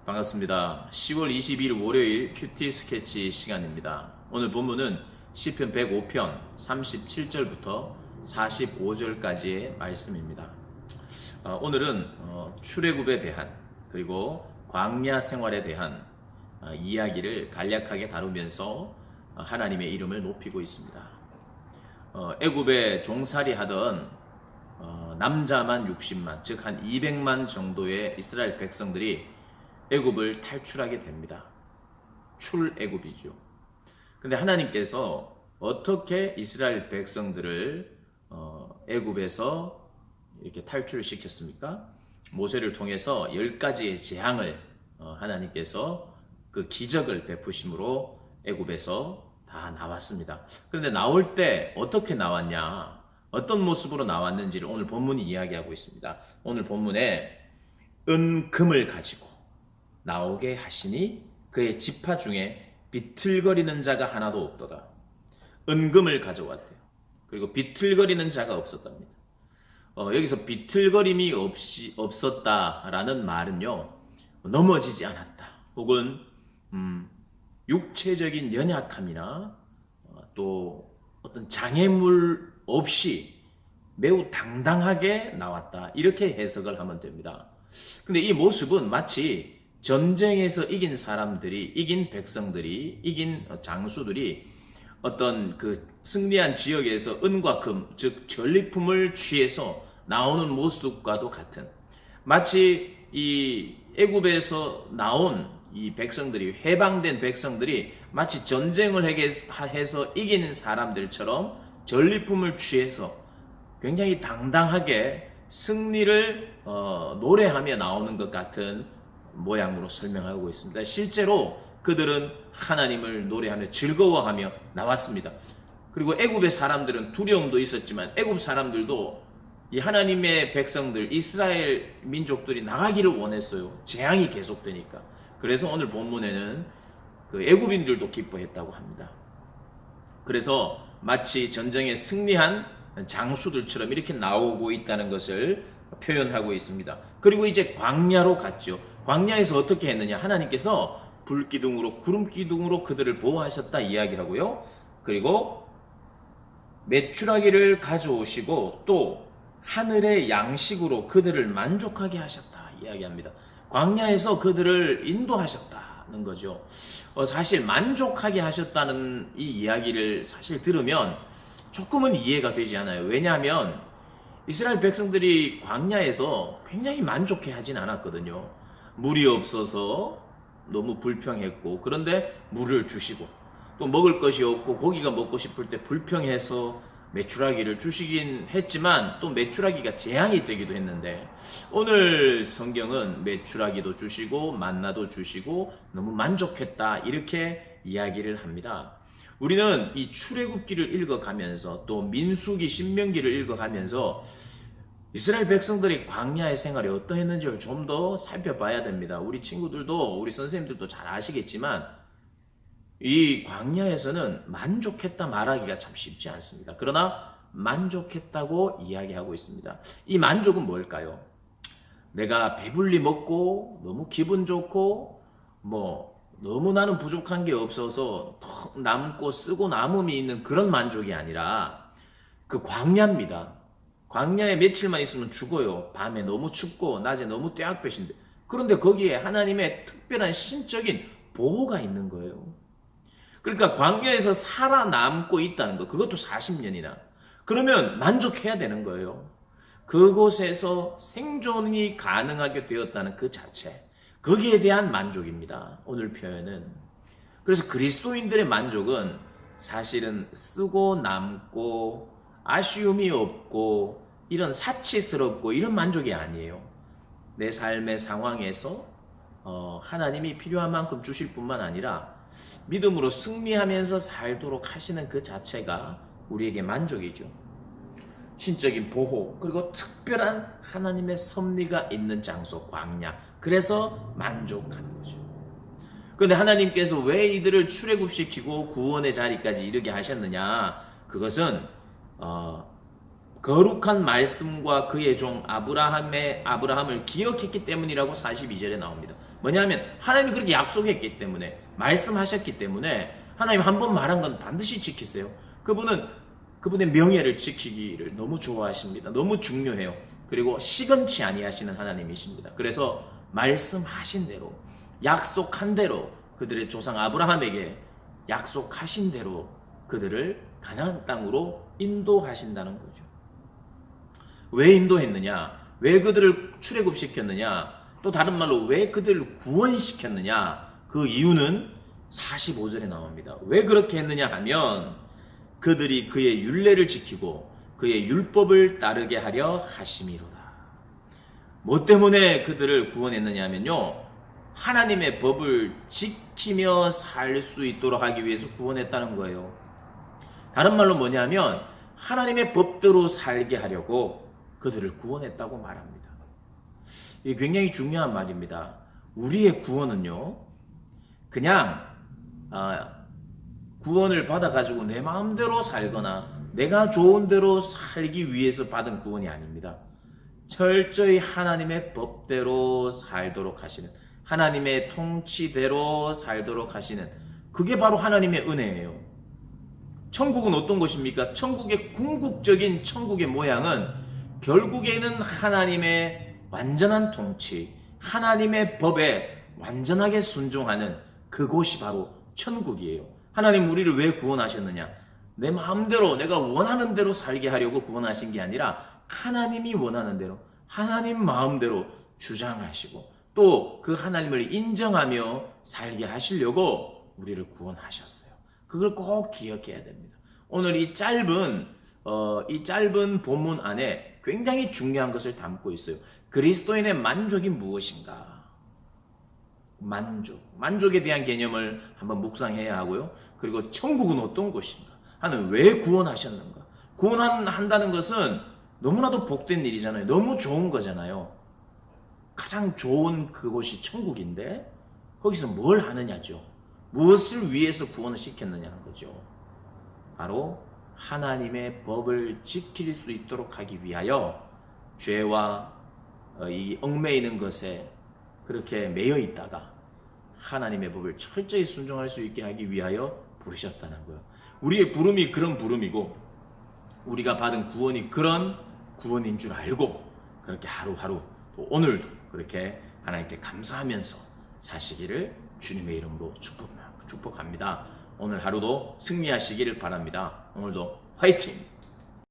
반갑습니다. 10월 20일 월요일 큐티 스케치 시간입니다. 오늘 본문은 시편 105편 37절부터 45절까지의 말씀입니다. 오늘은 출애굽에 대한 그리고 광야 생활에 대한 이야기를 간략하게 다루면서 하나님의 이름을 높이고 있습니다. 애굽에 종살이 하던 남자만 60만, 즉 한 200만 정도의 이스라엘 백성들이 애굽을 탈출하게 됩니다. 출애굽이죠. 근데 하나님께서 어떻게 이스라엘 백성들을 애굽에서 이렇게 탈출시켰습니까? 모세를 통해서 10가지의 재앙을 하나님께서 그 기적을 베푸심으로 애굽에서 다 나왔습니다. 그런데 나올 때 어떻게 나왔냐? 어떤 모습으로 나왔는지를 오늘 본문이 이야기하고 있습니다. 오늘 본문에 은금을 가지고 나오게 하시니 그의 지파 중에 비틀거리는 자가 하나도 없도다. 은금을 가져왔대요. 그리고 비틀거리는 자가 없었답니다. 여기서 비틀거림이 없었다라는 말은요, 넘어지지 않았다. 혹은 육체적인 연약함이나 또 어떤 장애물 없이 매우 당당하게 나왔다. 이렇게 해석을 하면 됩니다. 근데 이 모습은 마치 전쟁에서 이긴 사람들이, 이긴 백성들이, 이긴 장수들이 어떤 그 승리한 지역에서 은과 금, 즉 전리품을 취해서 나오는 모습과도 같은, 마치 이 애굽에서 나온 이 백성들이, 해방된 백성들이 마치 전쟁을 해서 이긴 사람들처럼 전리품을 취해서 굉장히 당당하게 승리를 노래하며 나오는 것 같은 모양으로 설명하고 있습니다. 실제로 그들은 하나님을 노래하며 즐거워하며 나왔습니다. 그리고 애굽의 사람들은 두려움도 있었지만 애굽 사람들도 이 하나님의 백성들, 이스라엘 민족들이 나가기를 원했어요. 재앙이 계속되니까. 그래서 오늘 본문에는 그 애굽인들도 기뻐했다고 합니다. 그래서 마치 전쟁에 승리한 장수들처럼 이렇게 나오고 있다는 것을 표현하고 있습니다. 그리고 이제 광야로 갔죠. 광야에서 어떻게 했느냐? 하나님께서 불기둥으로, 구름기둥으로 그들을 보호하셨다 이야기하고요. 그리고 메추라기를 가져오시고 또 하늘의 양식으로 그들을 만족하게 하셨다 이야기합니다. 광야에서 그들을 인도하셨다는 거죠. 사실 만족하게 하셨다는 이 이야기를 사실 들으면 조금은 이해가 되지 않아요. 왜냐하면 이스라엘 백성들이 광야에서 굉장히 만족해 하진 않았거든요. 물이 없어서 너무 불평했고, 그런데 물을 주시고, 또 먹을 것이 없고 고기가 먹고 싶을 때 불평해서 메추라기를 주시긴 했지만 또 메추라기가 재앙이 되기도 했는데, 오늘 성경은 메추라기도 주시고 만나도 주시고 너무 만족했다 이렇게 이야기를 합니다. 우리는 이 출애굽기를 읽어가면서 또 민수기, 신명기를 읽어가면서 이스라엘 백성들이 광야의 생활이 어떠했는지를 좀 더 살펴봐야 됩니다. 우리 친구들도, 우리 선생님들도 잘 아시겠지만 이 광야에서는 만족했다 말하기가 참 쉽지 않습니다. 그러나 만족했다고 이야기하고 있습니다. 이 만족은 뭘까요? 내가 배불리 먹고 너무 기분 좋고 너무 나는 부족한 게 없어서 턱 남고 쓰고 남음이 있는 그런 만족이 아니라 그 광야입니다. 광야에 며칠만 있으면 죽어요. 밤에 너무 춥고 낮에 너무 떼약볕인데, 그런데 거기에 하나님의 특별한 신적인 보호가 있는 거예요. 그러니까 광야에서 살아남고 있다는 거, 그것도 40년이나. 그러면 만족해야 되는 거예요. 그곳에서 생존이 가능하게 되었다는 그 자체, 거기에 대한 만족입니다. 오늘 표현은. 그래서 그리스도인들의 만족은 사실은 쓰고 남고 아쉬움이 없고 이런 사치스럽고 이런 만족이 아니에요. 내 삶의 상황에서 하나님이 필요한 만큼 주실 뿐만 아니라 믿음으로 승리하면서 살도록 하시는 그 자체가 우리에게 만족이죠. 신적인 보호, 그리고 특별한 하나님의 섭리가 있는 장소, 광야. 그래서 만족하는 거죠. 그런데 하나님께서 왜 이들을 출애굽시키고 구원의 자리까지 이르게 하셨느냐? 그것은 거룩한 말씀과 그의 종 아브라함을 기억했기 때문이라고 42절에 나옵니다. 뭐냐면 하나님이 그렇게 약속했기 때문에, 말씀하셨기 때문에 하나님 한 번 말한 건 반드시 지키세요. 그분의 명예를 지키기를 너무 좋아하십니다. 너무 중요해요. 그리고 시건치 아니하시는 하나님이십니다. 그래서 말씀하신 대로, 약속한 대로, 그들의 조상 아브라함에게 약속하신 대로 그들을 가나안 땅으로 인도하신다는 거죠. 왜 인도했느냐? 왜 그들을 출애굽시켰느냐? 또 다른 말로 왜 그들을 구원시켰느냐? 그 이유는 45절에 나옵니다. 왜 그렇게 했느냐 하면 그들이 그의 율례를 지키고 그의 율법을 따르게 하려 하심이로다. 뭐 때문에 그들을 구원했느냐 하면요, 하나님의 법을 지키며 살 수 있도록 하기 위해서 구원했다는 거예요. 다른 말로 뭐냐면 하나님의 법대로 살게 하려고 그들을 구원했다고 말합니다. 이게 굉장히 중요한 말입니다. 우리의 구원은요, 그냥 구원을 받아가지고 내 마음대로 살거나 내가 좋은 대로 살기 위해서 받은 구원이 아닙니다. 철저히 하나님의 법대로 살도록 하시는, 하나님의 통치대로 살도록 하시는, 그게 바로 하나님의 은혜예요. 천국은 어떤 곳입니까? 천국의 궁극적인 천국의 모양은 결국에는 하나님의 완전한 통치, 하나님의 법에 완전하게 순종하는 그곳이 바로 천국이에요. 하나님 우리를 왜 구원하셨느냐? 내 마음대로 내가 원하는 대로 살게 하려고 구원하신 게 아니라 하나님이 원하는 대로, 하나님 마음대로 주장하시고 또 그 하나님을 인정하며 살게 하시려고 우리를 구원하셨어요. 그걸 꼭 기억해야 됩니다. 오늘 이 짧은 본문 안에 굉장히 중요한 것을 담고 있어요. 그리스도인의 만족이 무엇인가? 만족에 대한 개념을 한번 묵상해야 하고요. 그리고 천국은 어떤 곳인가? 하나님 왜 구원하셨는가? 구원한다는 것은 너무나도 복된 일이잖아요. 너무 좋은 거잖아요. 가장 좋은 그곳이 천국인데 거기서 뭘 하느냐죠. 무엇을 위해서 구원을 시켰느냐는 거죠. 바로 하나님의 법을 지킬 수 있도록 하기 위하여 죄와 이 얽매이는 것에 그렇게 매여 있다가 하나님의 법을 철저히 순종할 수 있게 하기 위하여 부르셨다는 거예요. 우리의 부름이 그런 부름이고 우리가 받은 구원이 그런 구원인 줄 알고 그렇게 하루하루 또 오늘도 그렇게 하나님께 감사하면서 사시기를 주님의 이름으로 축복합니다. 오늘 하루도 승리하시기를 바랍니다. 오늘도 화이팅!